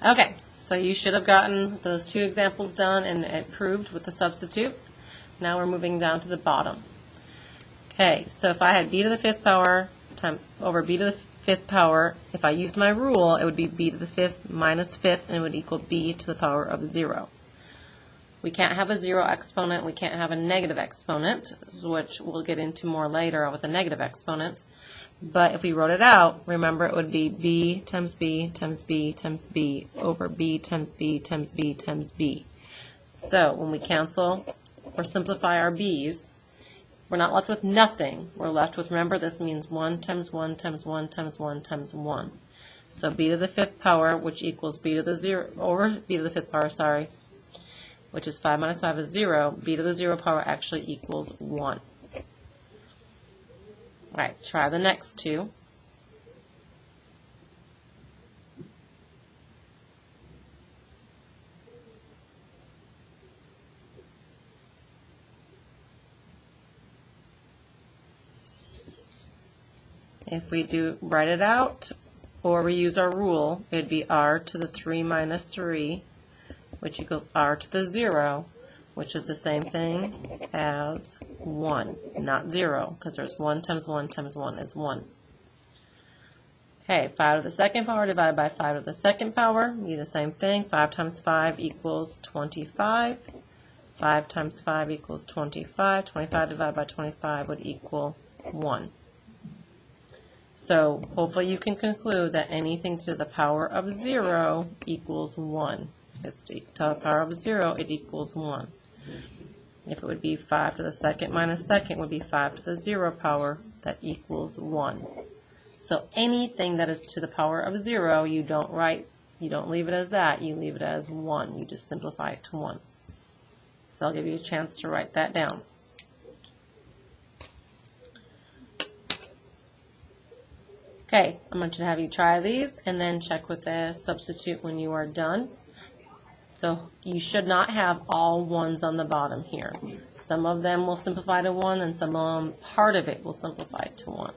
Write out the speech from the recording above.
Okay, so you should have gotten those two examples done and it proved with the substitute. Now we're moving down to the bottom. Okay, so if I had b to the fifth power over b to the fifth power, if I used my rule, it would be b to the fifth minus fifth, and it would equal b to the power of 0. We can't have a 0 exponent, we can't have a negative exponent, which we'll get into more later with the negative exponents. But if we wrote it out, remember it would be b times b times b times b over b times b times b times b. So when we cancel or simplify our b's, we're not left with nothing. We're left with, remember, this means 1 times 1 times 1 times 1 times 1. So b to the fifth power, which equals b to the 0, over b to the fifth power, sorry, which is 5 minus 5 is 0. b to the 0 power actually equals 1. All right, try the next two. If we write it out, or we use our rule, it would be r to the 3 minus 3, which equals r to the 0, which is the same thing as 1, not 0, because there's 1 times 1 times 1 is 1. Okay, 5 to the second power divided by 5 to the second power, be the same thing. 5 times 5 equals 25. 5 times 5 equals 25. 25 divided by 25 would equal 1. So hopefully you can conclude that anything to the power of 0 equals 1. If it's to the power of 0, it equals 1. If it would be 5 to the second minus second, would be 5 to the 0 power, that equals 1. So anything that is to the power of 0, you don't leave it as that, you leave it as 1. You just simplify it to 1. So I'll give you a chance to write that down. Okay, I'm going to have you try these and then check with the substitute when you are done. So you should not have all 1s on the bottom here. Some of them will simplify to 1, and some of them, part of it will simplify to 1.